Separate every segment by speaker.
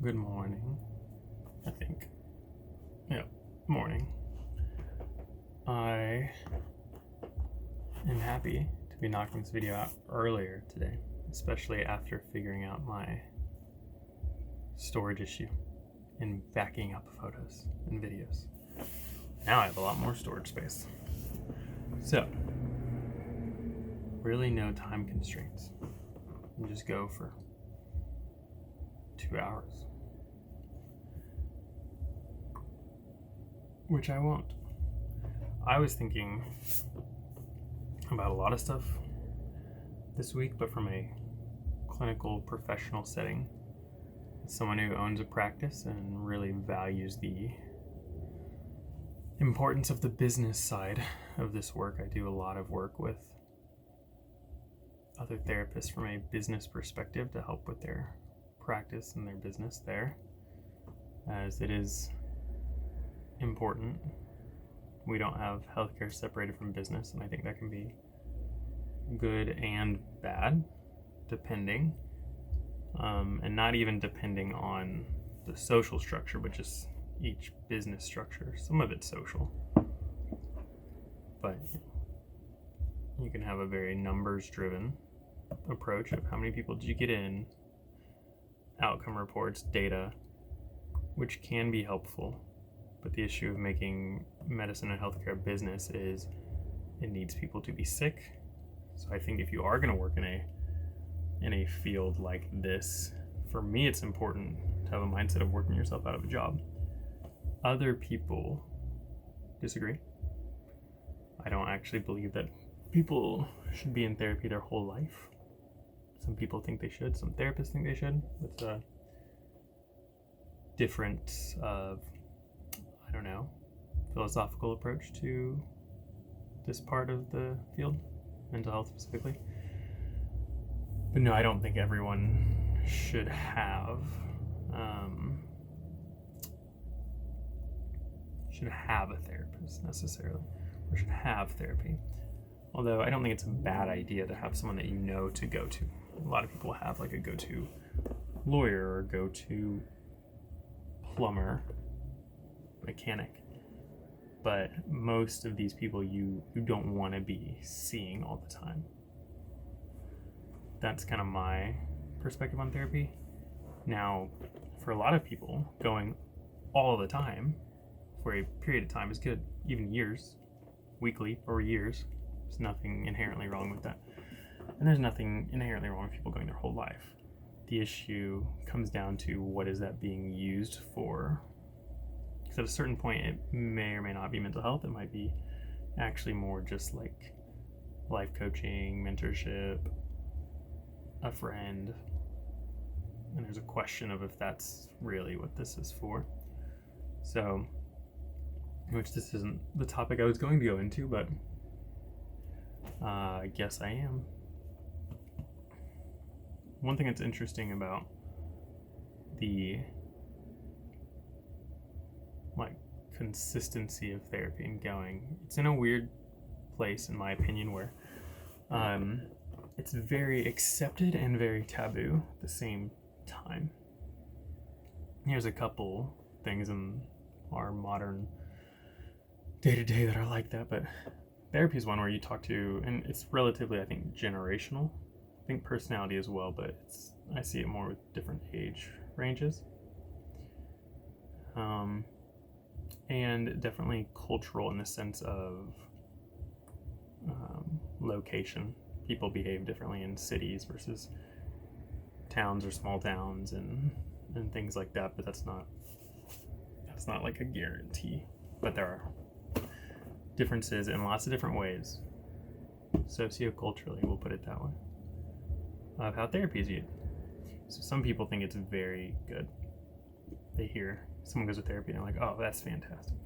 Speaker 1: Good morning, I think. Yeah, morning. I am happy to be knocking this video out earlier today, especially after figuring out my storage issue in backing up photos and videos. Now I have a lot more storage space. So, really no time constraints. You just go for 2 hours. Which I won't. I was thinking about a lot of stuff this week, but from a clinical professional setting. As someone who owns a practice and really values the importance of the business side of this work. I do a lot of work with other therapists from a business perspective to help with their practice and their business there, as it is important. We don't have healthcare separated from business, and I think that can be good and bad, depending, and not even depending on the social structure, but just each business structure. Some of it's social, but you can have a very numbers-driven approach of how many people did you get in, outcome reports, data, which can be helpful. But the issue of making medicine and healthcare a business is it needs people to be sick. So I think if you are going to work in a field like this, for me it's important to have a mindset of working yourself out of a job. Other people disagree. I don't actually believe that people should be in therapy their whole life. Some people think they should. Some therapists think they should. It's a different philosophical approach to this part of the field, mental health specifically. But no, I don't think everyone should have a therapist necessarily, or should have therapy. Although I don't think it's a bad idea to have someone that you know to go to. A lot of people have like a go-to lawyer or go-to plumber, mechanic. But most of these people you don't want to be seeing all the time. That's kind of my perspective on therapy. Now, for a lot of people, going all the time for a period of time is good, even years, weekly or years. There's nothing inherently wrong with that. And there's nothing inherently wrong with people going their whole life. The issue comes down to what is that being used for. Because at a certain point, it may or may not be mental health. It might be actually more just like life coaching, mentorship, a friend. And there's a question of if that's really what this is for. So, which this isn't the topic I was going to go into, but I guess I am. One thing that's interesting about the consistency of therapy and going, it's in a weird place in my opinion where it's very accepted and very taboo at the same time. Here's a couple things in our modern day-to-day that are like that, but therapy is one where you talk to, and it's relatively, I think, generational. I think personality as well, but I see it more with different age ranges. And definitely cultural in the sense of location. People behave differently in cities versus towns or small towns and things like that, but that's not like a guarantee. But there are differences in lots of different ways, socioculturally, we'll put it that way, of how therapy is viewed. So some people think it's very good. They hear someone goes to therapy and they're like, oh, that's fantastic.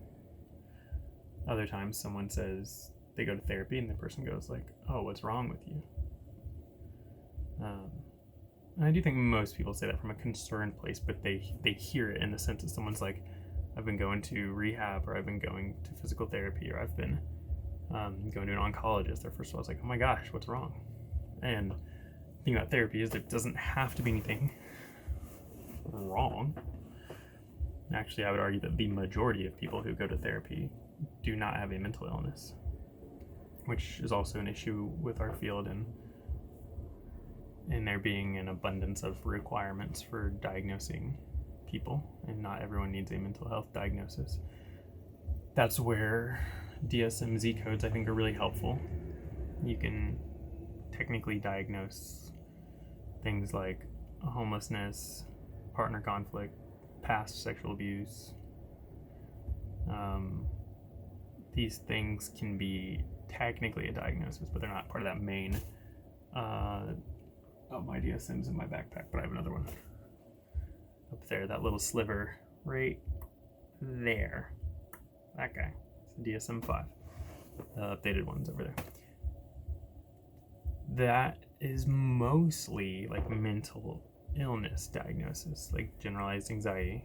Speaker 1: Other times someone says they go to therapy and the person goes like, oh, what's wrong with you? And I do think most people say that from a concerned place, but they hear it in the sense that someone's like, I've been going to rehab, or I've been going to physical therapy, or I've been going to an oncologist. Their first thought was like, oh my gosh, what's wrong? And the thing about therapy is it doesn't have to be anything wrong. Actually, I would argue that the majority of people who go to therapy do not have a mental illness, which is also an issue with our field, and there being an abundance of requirements for diagnosing people, and not everyone needs a mental health diagnosis. That's where DSM-Z codes, I think, are really helpful. You can technically diagnose things like homelessness, partner conflict, past sexual abuse. These things can be technically a diagnosis, but they're not part of that main. My DSM's in my backpack, but I have another one up there. That little sliver right there. That guy. It's a DSM-5. The updated one's over there. That is mostly like mental illness diagnosis, like generalized anxiety,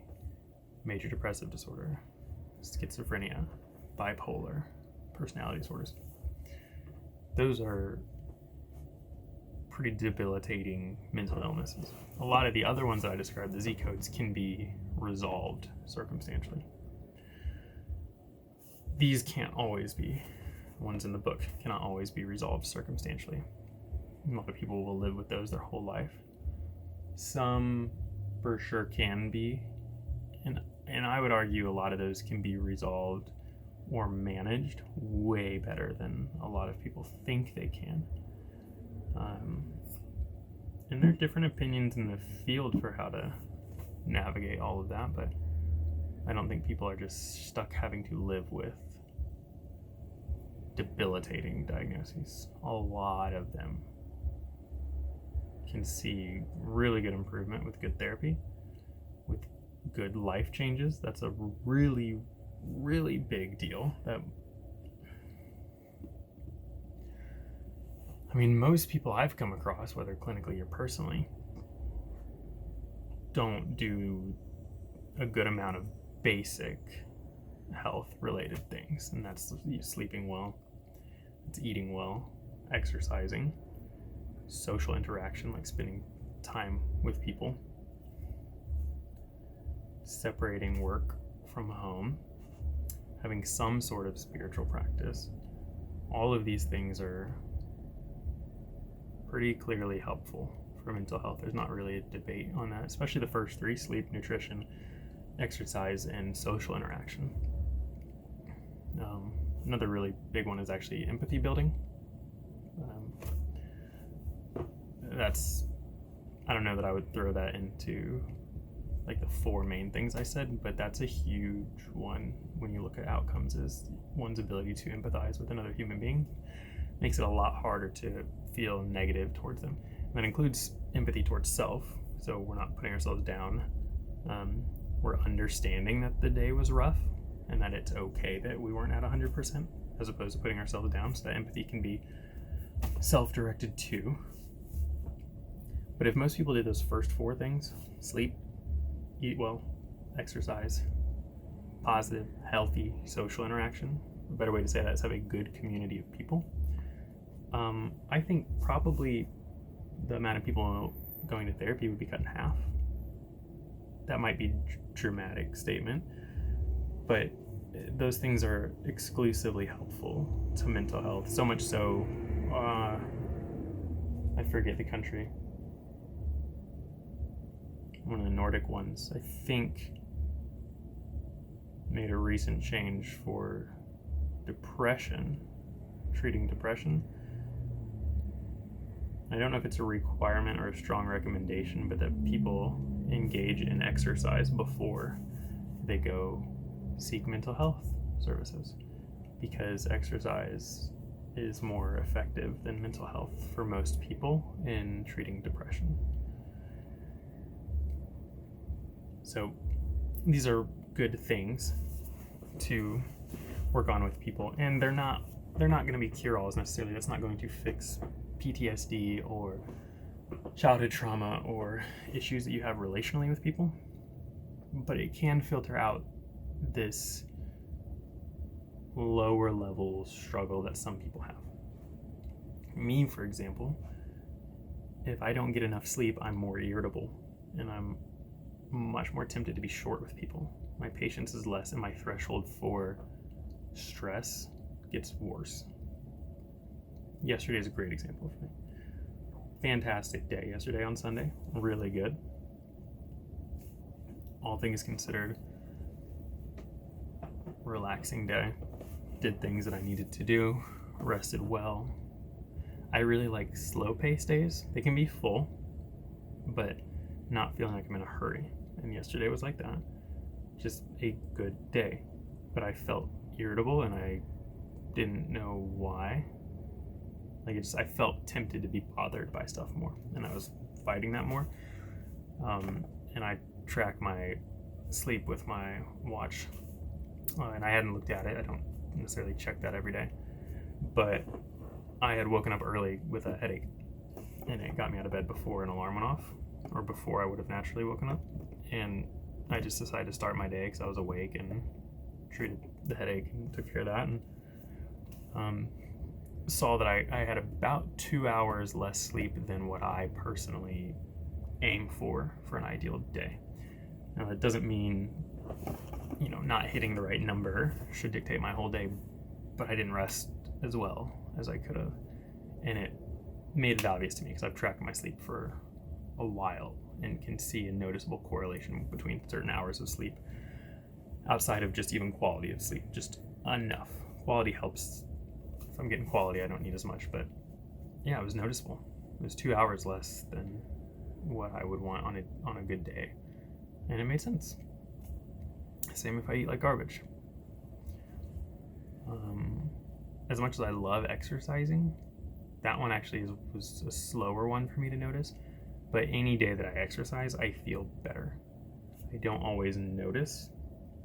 Speaker 1: major depressive disorder, schizophrenia, bipolar, personality disorders. Those are pretty debilitating mental illnesses. A lot of the other ones that I described, the Z codes, can be resolved circumstantially. These can't always be, ones in the book cannot always be resolved circumstantially. A lot of people will live with those their whole life. Some for sure can be, and I would argue a lot of those can be resolved or managed way better than a lot of people think they can. And there are different opinions in the field for how to navigate all of that, but I don't think people are just stuck having to live with debilitating diagnoses. A lot of them can see really good improvement with good therapy, with good life changes. That's a really, really big deal. Most people I've come across, whether clinically or personally, don't do a good amount of basic health related things, and that's sleeping well, it's eating well, exercising, social interaction, like spending time with people, separating work from home, having some sort of spiritual practice. All of these things are pretty clearly helpful for mental health. There's not really a debate on that, especially the first three: sleep, nutrition, exercise, and social interaction. Another really big one is actually empathy building. I don't know that I would throw that into like the four main things I said, but that's a huge one when you look at outcomes, is one's ability to empathize with another human being. Makes it a lot harder to feel negative towards them. And that includes empathy towards self, so we're not putting ourselves down. We're understanding that the day was rough and that it's okay that we weren't at 100%, as opposed to putting ourselves down. So that empathy can be self-directed too. But if most people did those first four things: sleep, eat well, exercise, positive, healthy social interaction, a better way to say that is have a good community of people, I think probably the amount of people going to therapy would be cut in half. That might be a dramatic statement, but those things are exclusively helpful to mental health. So much so, I forget the country, one of the Nordic ones, I think, made a recent change for depression, treating depression. I don't know if it's a requirement or a strong recommendation, but that people engage in exercise before they go seek mental health services, because exercise is more effective than mental health for most people in treating depression. So these are good things to work on with people, and they're not going to be cure-alls necessarily. That's not going to fix PTSD or childhood trauma or issues that you have relationally with people, but it can filter out this lower level struggle that some people have. Me, for example, if I don't get enough sleep, I'm more irritable, and I'm much more tempted to be short with people. My patience is less, and my threshold for stress gets worse. Yesterday is a great example for me. Fantastic day yesterday on Sunday. Really good. All things considered, relaxing day. Did things that I needed to do. Rested well. I really like slow-paced days. They can be full, but not feeling like I'm in a hurry. And yesterday was like that. Just a good day. But I felt irritable and I didn't know why. I felt tempted to be bothered by stuff more, and I was fighting that more. And I track my sleep with my watch, and I hadn't looked at it. I don't necessarily check that every day, but I had woken up early with a headache, and it got me out of bed before an alarm went off, or before I would have naturally woken up. And I just decided to start my day because I was awake and treated the headache and took care of that, and saw that I had about 2 hours less sleep than what I personally aim for an ideal day. Now, that doesn't mean, not hitting the right number should dictate my whole day, but I didn't rest as well as I could have. And it made it obvious to me because I've tracked my sleep for a while and can see a noticeable correlation between certain hours of sleep outside of just even quality of sleep, just enough. Quality helps. If I'm getting quality, I don't need as much, but yeah, it was noticeable. It was 2 hours less than what I would want on a good day, and it made sense. Same if I eat like garbage. As much as I love exercising, that one actually was a slower one for me to notice, but any day that I exercise, I feel better. I don't always notice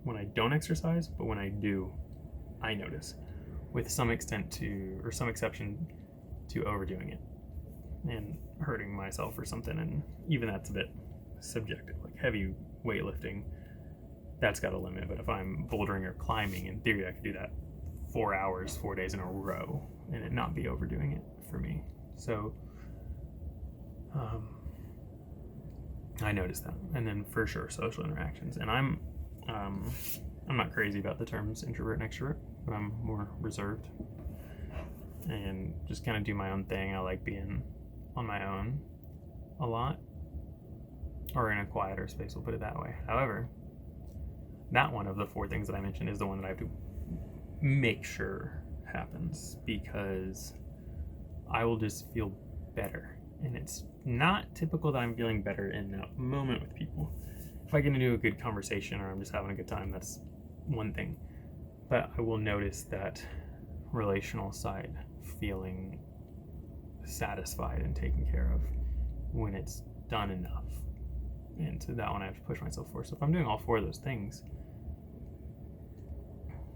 Speaker 1: when I don't exercise, but when I do, I notice. With some exception to overdoing it and hurting myself or something, and even that's a bit subjective. Like heavy weightlifting, that's got a limit, but if I'm bouldering or climbing, in theory I could do that 4 hours 4 days in a row and it not be overdoing it for me. So I noticed that. And then for sure social interactions, and I'm not crazy about the terms introvert and extrovert, but I'm more reserved and just kind of do my own thing. I like being on my own a lot, or in a quieter space, we'll put it that way. However, that one of the 4 things that I mentioned is the one that I have to make sure happens, because I will just feel better. And it's not typical that I'm feeling better in that moment with people. If I get into a good conversation or I'm just having a good time, that's one thing. But I will notice that relational side, feeling satisfied and taken care of when it's done enough. And so that one I have to push myself for. So if I'm doing all 4 of those things,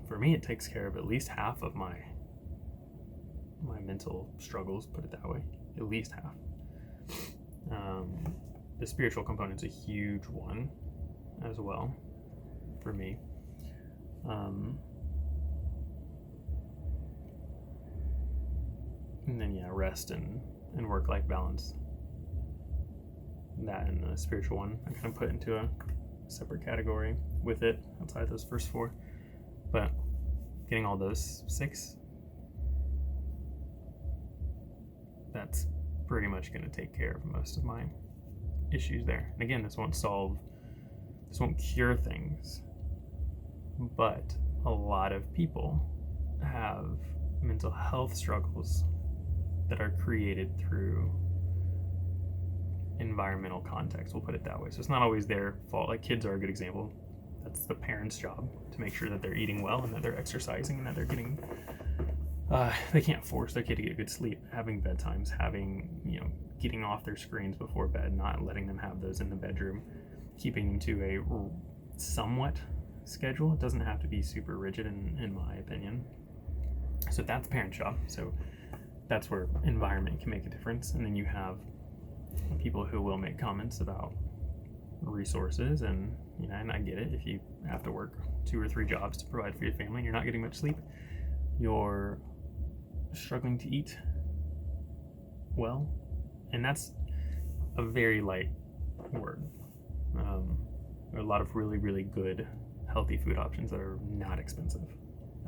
Speaker 1: for me it takes care of at least half of my mental struggles, put it that way. At least half. The spiritual component's a huge one as well for me. And then rest and work-life balance. That and the spiritual one I kind of put into a separate category with it outside of those first 4. But getting all those 6, that's pretty much going to take care of most of my issues there. And again, this won't cure things, but a lot of people have mental health struggles that are created through environmental context, we'll put it that way. So it's not always their fault. Like kids are a good example. That's the parent's job to make sure that they're eating well and that they're exercising and that they're getting they can't force their kid to get good sleep, having bedtimes, getting off their screens before bed, not letting them have those in the bedroom, keeping them to a somewhat schedule. It doesn't have to be super rigid in my opinion. So that's the parent's job. So that's where environment can make a difference. And then you have people who will make comments about resources, and and I get it. If you have to work 2 or 3 jobs to provide for your family and you're not getting much sleep, you're struggling to eat well, and that's a very light word. lot of really, really good healthy food options that are not expensive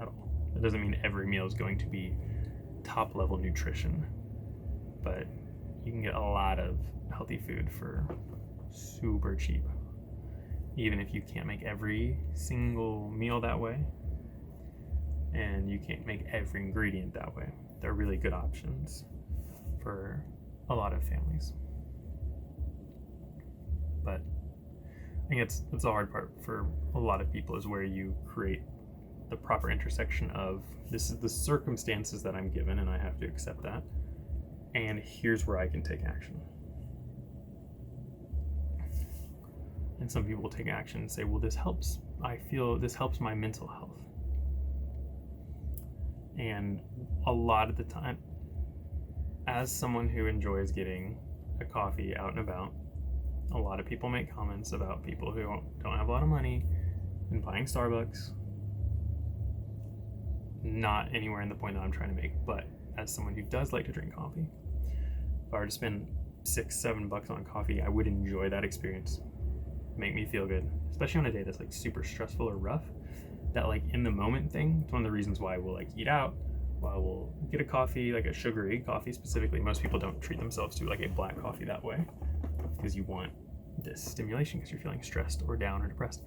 Speaker 1: at all. That doesn't mean every meal is going to be top level nutrition, but you can get a lot of healthy food for super cheap. Even if you can't make every single meal that way, and you can't make every ingredient that way, they're really good options for a lot of families. But I think it's the hard part for a lot of people, is where you create the proper intersection of, this is the circumstances that I'm given and I have to accept that, and here's where I can take action. And some people will take action and say, well, this helps. I feel this helps my mental health. And a lot of the time, as someone who enjoys getting a coffee out and about, a lot of people make comments about people who don't have a lot of money and buying Starbucks. Not anywhere in the point that I'm trying to make, but as someone who does like to drink coffee, if I were to spend $6-7 on coffee, I would enjoy that experience. Make me feel good, especially on a day that's like super stressful or rough. That like in the moment thing, it's one of the reasons why we'll like eat out, why we'll get a coffee, like a sugary coffee specifically. Most people don't treat themselves to like a black coffee that way, because you want this stimulation because you're feeling stressed or down or depressed.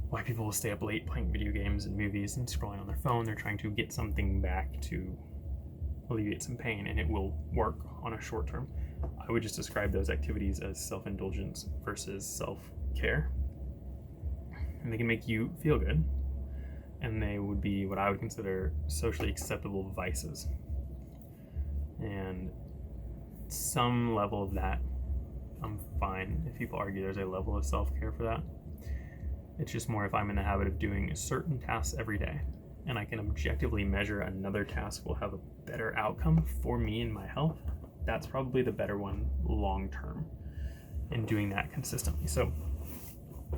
Speaker 1: Why people will stay up late playing video games and movies and scrolling on their phone. They're trying to get something back to alleviate some pain, and it will work on a short term. I would just describe those activities as self-indulgence versus self-care. And they can make you feel good, and they would be what I would consider socially acceptable vices. And some level of that, I'm fine if people argue there's a level of self-care for that. It's just more if I'm in the habit of doing certain tasks every day, and I can objectively measure another task will have a better outcome for me and my health, that's probably the better one long term, in doing that consistently. So,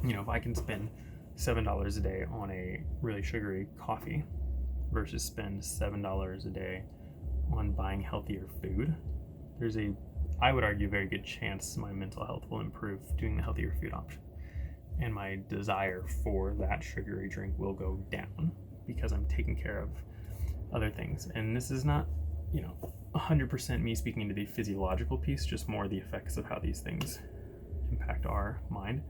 Speaker 1: if I can spend $7 a day on a really sugary coffee versus spend $7 a day on buying healthier food, there's I would argue, a very good chance my mental health will improve doing the healthier food option. And my desire for that sugary drink will go down because I'm taking care of other things. And this is not, 100% me speaking into the physiological piece, just more the effects of how these things impact our mind.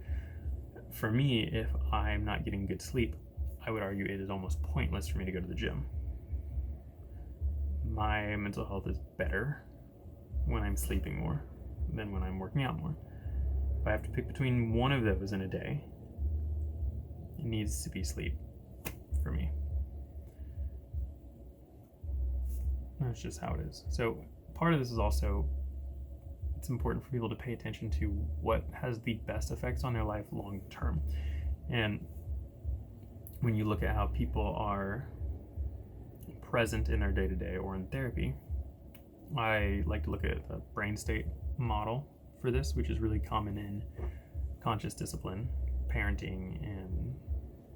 Speaker 1: For me, if I'm not getting good sleep, I would argue it is almost pointless for me to go to the gym. My mental health is better when I'm sleeping more than when I'm working out more. If I have to pick between one of those in a day, it needs to be sleep for me. That's just how it is. So part of this is also, it's important for people to pay attention to what has the best effects on their life long term. And when you look at how people are present in their day-to-day or in therapy, I like to look at the brain state model for this, which is really common in conscious discipline parenting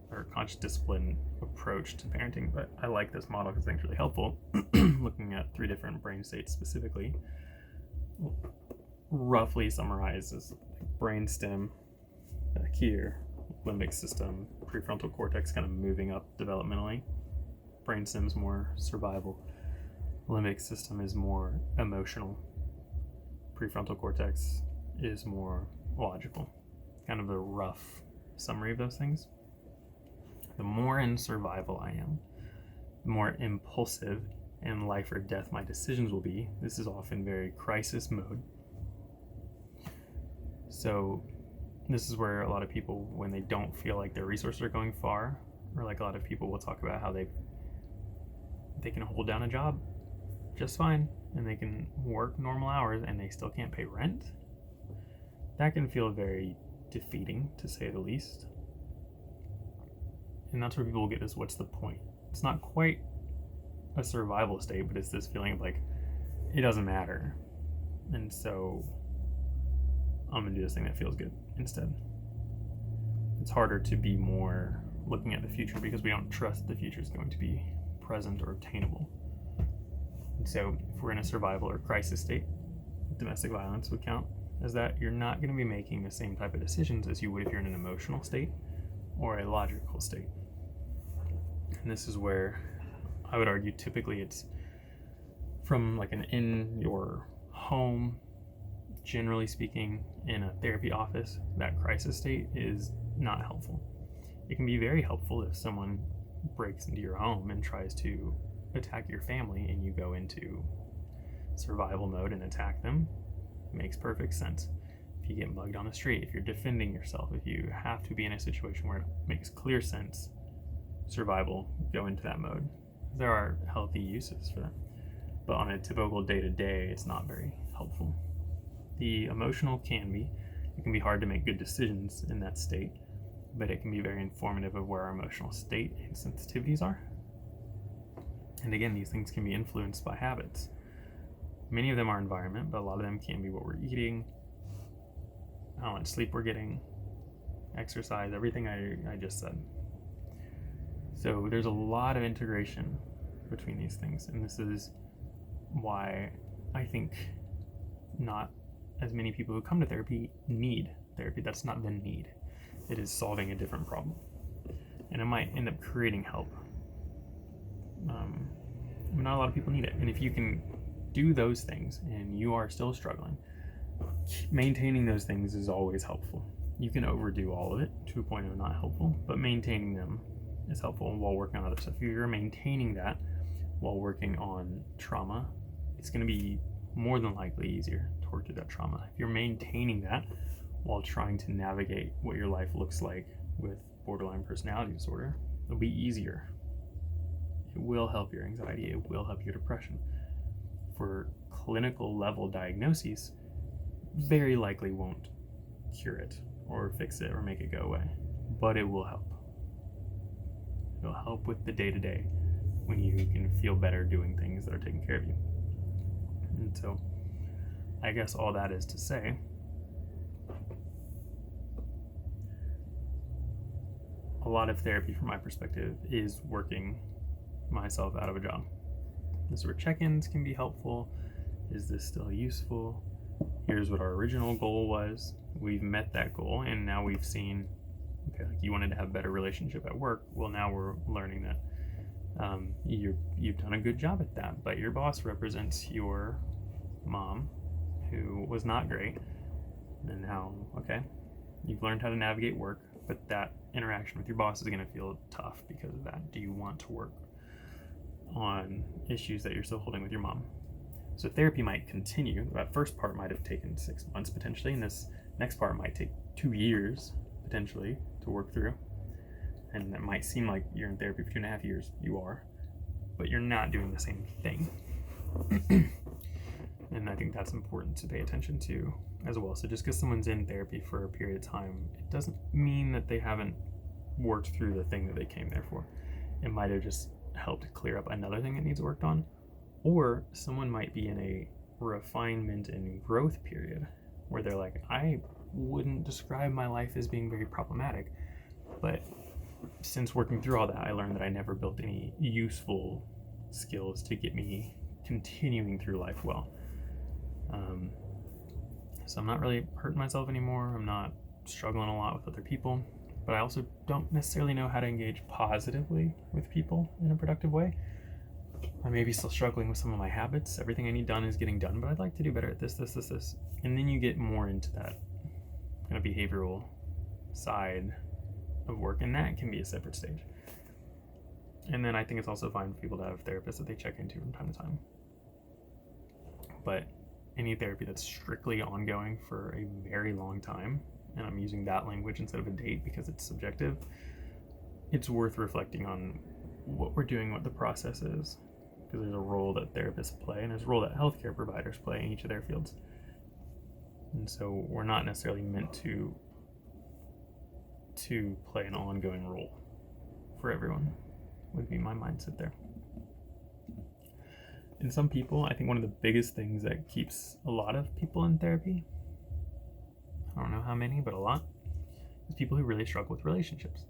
Speaker 1: or conscious discipline approach to parenting. But I like this model because I think it's really helpful. Looking at 3 different brain states specifically, roughly summarizes brain stem back here, limbic system, prefrontal cortex kind of moving up developmentally. Brain stem's more survival. Limbic system is more emotional. Prefrontal cortex is more logical. Kind of a rough summary of those things. The more in survival I am, the more impulsive and life or death my decisions will be. This is often very crisis mode. So this is where a lot of people, when they don't feel like their resources are going far, or like a lot of people will talk about how they can hold down a job just fine, and they can work normal hours and they still can't pay rent. That can feel very defeating, to say the least. And that's where people will get this, what's the point? It's not quite a survival state, but it's this feeling of like, it doesn't matter. And so I'm gonna do this thing that feels good instead. It's harder to be more looking at the future because we don't trust the future is going to be present or obtainable. And so if we're in a survival or crisis state, domestic violence would count is that you're not going to be making the same type of decisions as you would if you're in an emotional state or a logical state. And this is where I would argue typically it's from like an in your home, generally speaking, in a therapy office, that crisis state is not helpful. It can be very helpful if someone breaks into your home and tries to attack your family and you go into survival mode and attack them. It makes perfect sense. If you get mugged on the street, if you're defending yourself, if you have to be in a situation where it makes clear sense, survival, go into that mode. There are healthy uses for that. But on a typical day-to-day, it's not very helpful. The emotional can be. It can be hard to make good decisions in that state, but it can be very informative of where our emotional state and sensitivities are. And again, these things can be influenced by habits. Many of them are environment, but a lot of them can be what we're eating, how much sleep we're getting, exercise, everything I just said. So there's a lot of integration between these things, and this is why I think not as many people who come to therapy need therapy. That's not the need. It is solving a different problem, and it might end up creating help. Not a lot of people need it, and if you can do those things and you are still struggling, maintaining those things is always helpful. You can overdo all of it to a point of not helpful, but maintaining them is helpful while working on other stuff. If you're maintaining that while working on trauma, it's going to be more than likely easier to work through that trauma. If you're maintaining that while trying to navigate what your life looks like with borderline personality disorder, it'll be easier. It will help your anxiety. It will help your depression. For clinical level diagnoses, very likely won't cure it or fix it or make it go away, but it will help. It'll help with the day-to-day when you can feel better doing things that are taking care of you. And so I guess all that is to say, a lot of therapy from my perspective is working myself out of a job. This is where check-ins can be helpful. Is this still useful? Here's what our original goal was. We've met that goal, and now we've seen, okay, like you wanted to have a better relationship at work. Well, now we're learning that you've done a good job at that, but your boss represents your mom, who was not great. And now, okay, you've learned how to navigate work, but that interaction with your boss is going to feel tough because of that. Do you want to work on issues that you're still holding with your mom? So therapy might continue. That first part might have taken 6 months potentially, and this next part might take 2 years potentially to work through. And it might seem like you're in therapy for 2.5 years. You are, but you're not doing the same thing. And I think that's important to pay attention to as well. So just because someone's in therapy for a period of time, it doesn't mean that they haven't worked through the thing that they came there for. It might have just helped clear up another thing that needs worked on, or someone might be in a refinement and growth period where they're like, I wouldn't describe my life as being very problematic, but since working through all that, I learned that I never built any useful skills to get me continuing through life well. So I'm not really hurting myself anymore. I'm not struggling a lot with other people, but I also don't necessarily know how to engage positively with people in a productive way. I may be still struggling with some of my habits. Everything I need done is getting done, but I'd like to do better at this. And then you get more into that kind of behavioral side of work, and that can be a separate stage. And then I think it's also fine for people to have therapists that they check into from time to time. But any therapy that's strictly ongoing for a very long time, and I'm using that language instead of a date because it's subjective, it's worth reflecting on what we're doing, what the process is, because there's a role that therapists play and there's a role that healthcare providers play in each of their fields. And so we're not necessarily meant to play an ongoing role for everyone, would be my mindset there. And some people, I think one of the biggest things that keeps a lot of people in therapy, I don't know how many, but a lot, is people who really struggle with relationships.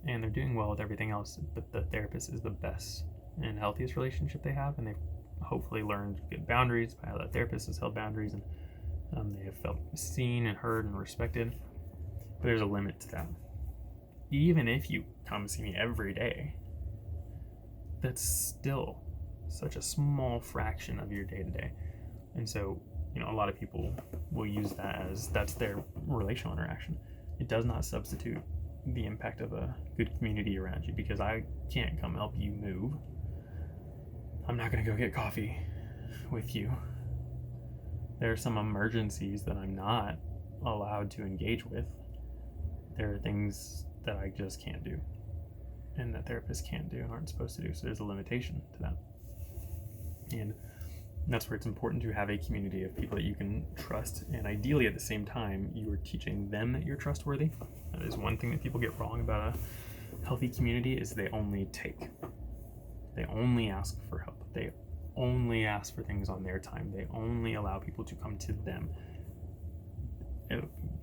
Speaker 1: And they're doing well with everything else, but the therapist is the best and healthiest relationship they have, and they've hopefully learned good boundaries by how that therapist has held boundaries, and They have felt seen and heard and respected. But there's a limit to that. Even if you come see me every day, that's still such a small fraction of your day-to-day. And so, a lot of people will use that as that's their relational interaction. It does not substitute the impact of a good community around you, because I can't come help you move. I'm not going to go get coffee with you. There are some emergencies that I'm not allowed to engage with. There are things that I just can't do, and that therapists can't do and aren't supposed to do. So there's a limitation to that. And that's where it's important to have a community of people that you can trust, and ideally at the same time you are teaching them that you're trustworthy. That is one thing that people get wrong about a healthy community, is they only take. They only ask for help. They only ask for things on their time. They only allow people to come to them.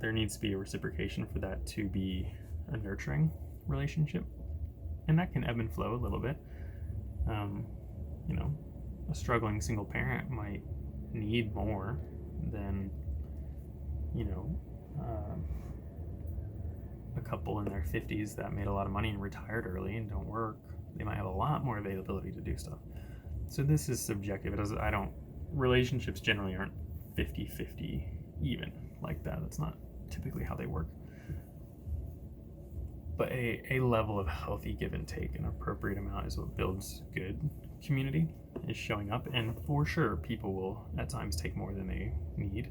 Speaker 1: There needs to be a reciprocation for that to be a nurturing relationship, and that can ebb and flow a little bit. A struggling single parent might need more than a couple in their 50s that made a lot of money and retired early and don't work. They might have a lot more availability to do stuff. So this is subjective. Relationships generally aren't 50-50 even like that. That's not typically how they work. But a level of healthy give and take, an appropriate amount, is what builds good community, is showing up. And for sure, people will at times take more than they need,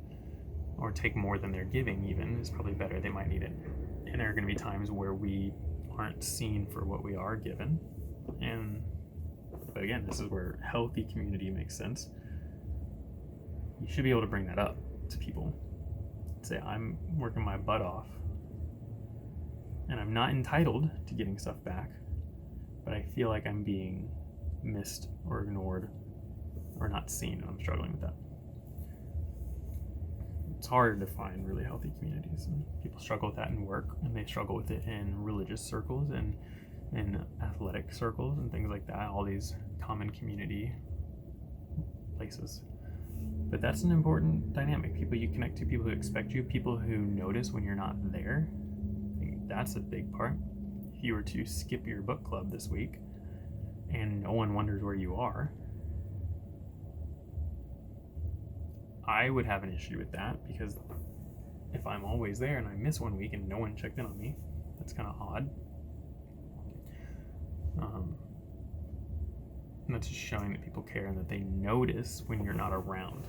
Speaker 1: or take more than they're giving even is probably better. They might need it. And there are going to be times where we aren't seen for what we are given. But again, this is where healthy community makes sense. You should be able to bring that up to people. Say, I'm working my butt off, and I'm not entitled to getting stuff back, but I feel like I'm being missed or ignored or not seen, and I'm struggling with that. It's hard to find really healthy communities, and people struggle with that in work, and they struggle with it in religious circles and in athletic circles and things like that, all these common community places. But that's an important dynamic. People you connect to, people who expect you, people who notice when you're not there. I think that's a big part. If you were to skip your book club this week and no one wonders where you are, I would have an issue with that, because if I'm always there and I miss 1 week and no one checked in on me, that's kind of odd. And that's just showing that people care and that they notice when you're not around.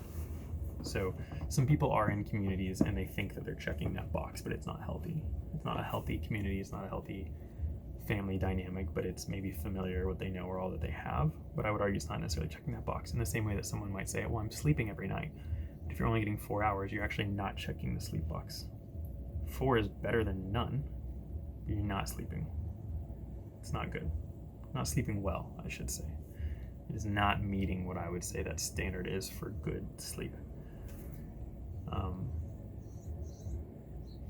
Speaker 1: So some people are in communities and they think that they're checking that box, but it's not healthy. It's not a healthy community. It's not a healthy family dynamic, but it's maybe familiar, what they know or all that they have. But I would argue it's not necessarily checking that box, in the same way that someone might say, well, I'm sleeping every night. But if you're only getting 4 hours, you're actually not checking the sleep box. 4 is better than none, but you're not sleeping. It's not good. Not sleeping well, I should say. It is not meeting what I would say that standard is for good sleep.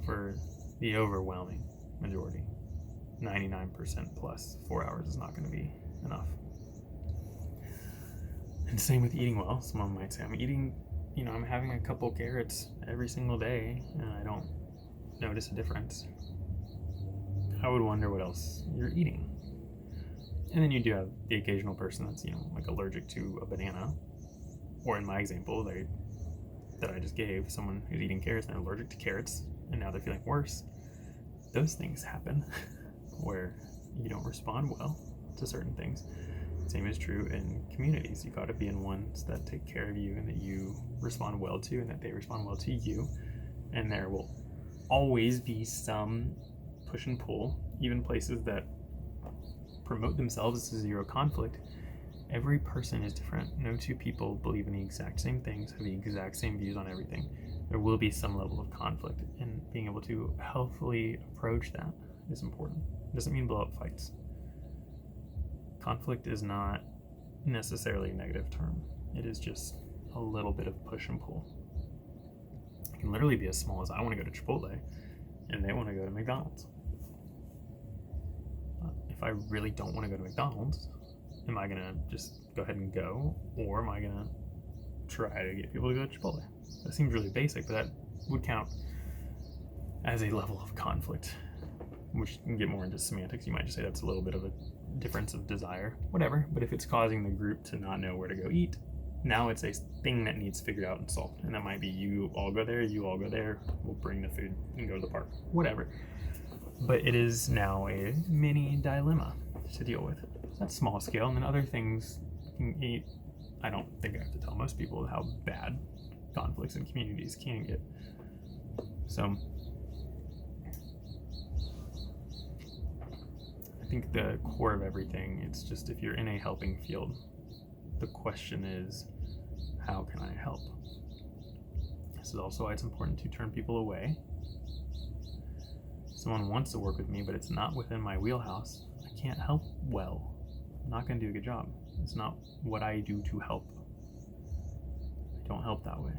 Speaker 1: For the overwhelming majority, 99% plus, 4 hours is not going to be enough. And same with eating well. Someone might say, I'm having a couple carrots every single day and I don't notice a difference. I would wonder what else you're eating. And then you do have the occasional person that's, like allergic to a banana. Or in my example that I just gave, someone who's eating carrots and they're allergic to carrots and now they're feeling worse. Those things happen where you don't respond well to certain things. Same is true in communities. You got to be in ones that take care of you and that you respond well to, and that they respond well to you. And there will always be some push and pull, even places that promote themselves as zero conflict. Every person is different. No two people believe in the exact same things, have the exact same views on everything. There will be some level of conflict, and being able to healthfully approach that is important. It doesn't mean blow up fights. Conflict is not necessarily a negative term. It is just a little bit of push and pull. It can literally be as small as, I want to go to Chipotle and they want to go to McDonald's. If I really don't want to go to McDonald's, am I going to just go ahead and go, or am I going to try to get people to go to Chipotle? That seems really basic, but that would count as a level of conflict, which can get more into semantics. You might just say that's a little bit of a difference of desire, whatever. But if it's causing the group to not know where to go eat, now it's a thing that needs figured out and solved. And that might be you all go there, you all go there, we'll bring the food and go to the park, whatever. But it is now a mini dilemma to deal with. That's small scale, and then other things can eat. I don't think I have to tell most people how bad conflicts in communities can get. So I think the core of everything, it's just if you're in a helping field, the question is, how can I help? This is also why it's important to turn people away. Someone wants to work with me, but it's not within my wheelhouse. I can't help well. I'm not going to do a good job. It's not what I do to help. I don't help that way.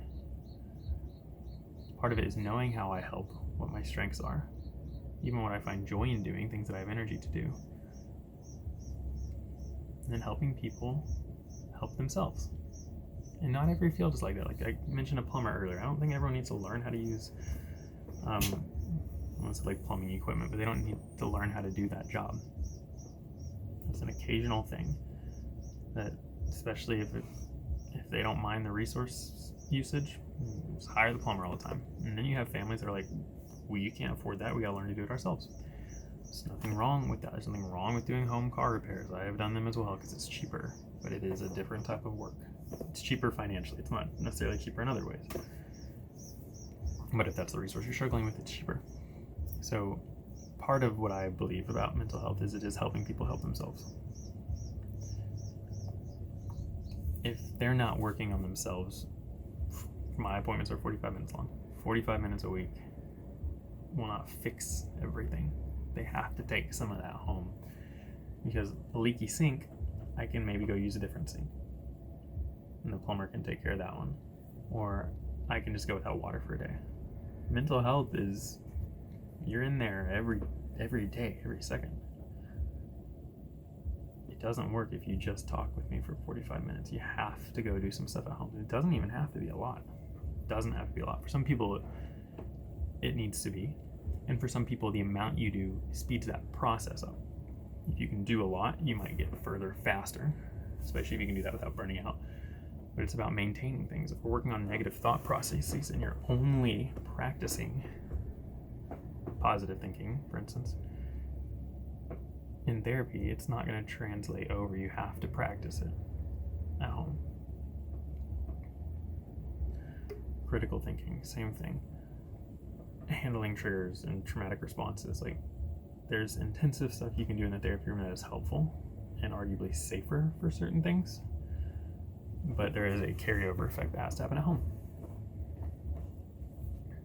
Speaker 1: Part of it is knowing how I help, what my strengths are, even what I find joy in doing, things that I have energy to do. And then helping people help themselves. And not every field is like that. Like I mentioned a plumber earlier. I don't think everyone needs to learn how to use I want to say like plumbing equipment, but they don't need to learn how to do that job. It's an occasional thing that, especially if they don't mind the resource usage, just hire the plumber all the time. And then you have families that are like, we can't afford that, we gotta learn to do it ourselves. There's nothing wrong with that. There's nothing wrong with doing home car repairs. I have done them as well because it's cheaper, but it is a different type of work. It's cheaper financially. It's not necessarily cheaper in other ways. But if that's the resource you're struggling with, it's cheaper. So part of what I believe about mental health is it is helping people help themselves. If they're not working on themselves, my appointments are 45 minutes long. 45 minutes a week will not fix everything. They have to take some of that home. Because a leaky sink, I can maybe go use a different sink. And the plumber can take care of that one. Or I can just go without water for a day. Mental health is, you're in there every day, every second. It doesn't work if you just talk with me for 45 minutes. You have to go do some stuff at home. It doesn't even have to be a lot. It doesn't have to be a lot. For some people, it needs to be. And for some people, the amount you do speeds that process up. If you can do a lot, you might get further faster, especially if you can do that without burning out. But it's about maintaining things. If we're working on negative thought processes and you're only practicing positive thinking, for instance, in therapy, it's not going to translate over. You have to practice it at home. Critical thinking, same thing. Handling triggers and traumatic responses. Like, there's intensive stuff you can do in the therapy room that is helpful and arguably safer for certain things. But there is a carryover effect that has to happen at home.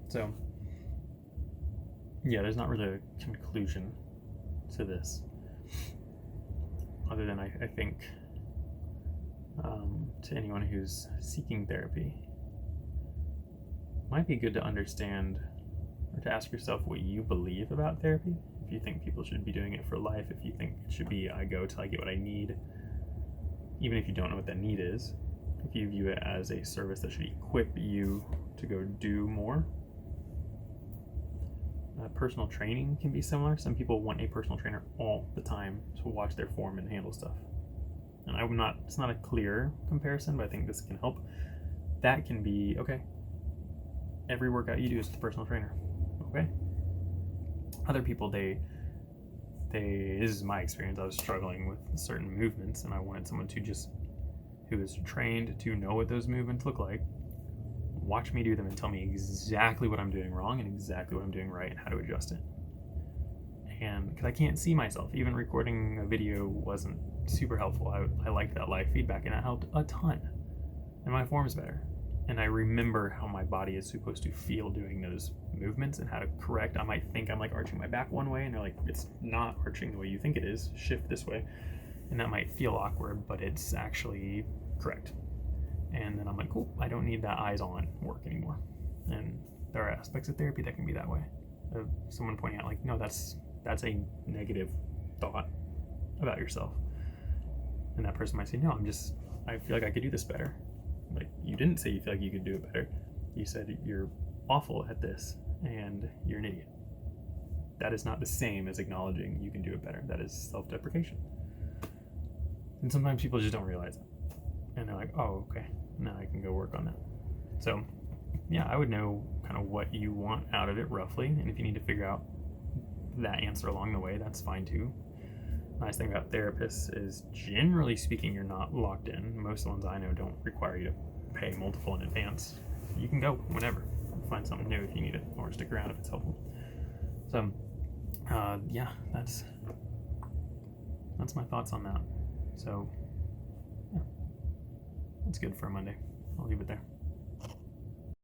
Speaker 1: So, yeah, there's not really a conclusion to this. Other than I think to anyone who's seeking therapy, it might be good to understand or to ask yourself what you believe about therapy. If you think people should be doing it for life, if you think it should be I go till I get what I need, even if you don't know what that need is, if you view it as a service that should equip you to go do more. Personal training can be similar. Some people want a personal trainer all the time to watch their form and handle stuff. And it's not a clear comparison, but I think this can help. That can be, okay, every workout you do is with a personal trainer. Okay. Other people, this is my experience. I was struggling with certain movements and I wanted someone who is trained to know what those movements look like, watch me do them and tell me exactly what I'm doing wrong and exactly what I'm doing right and how to adjust it. And because I can't see myself, even recording a video wasn't super helpful. I liked that live feedback and it helped a ton. And my form's better. And I remember how my body is supposed to feel doing those movements and how to correct. I might think I'm like arching my back one way and they're like, it's not arching the way you think it is, shift this way. And that might feel awkward, but it's actually correct. And then I'm like, cool, I don't need that eyes on work anymore. And there are aspects of therapy that can be that way. Someone pointing out like, no, that's a negative thought about yourself. And that person might say, no, I feel like I could do this better. Like, you didn't say you feel like you could do it better. you said you're awful at this and you're an idiot. That is not the same as acknowledging you can do it better. That is self-deprecation. And sometimes people just don't realize it. And they're like, oh, okay, now I can go work on that. So, yeah, I would know kind of what you want out of it roughly. And if you need to figure out that answer along the way, that's fine too. Nice thing about therapists is, generally speaking, you're not locked in. Most of the ones I know don't require you to pay multiple in advance. You can go whenever, find something new if you need it, or stick around if it's helpful. So, yeah, that's my thoughts on that. So, yeah, that's good for a Monday. I'll leave it there.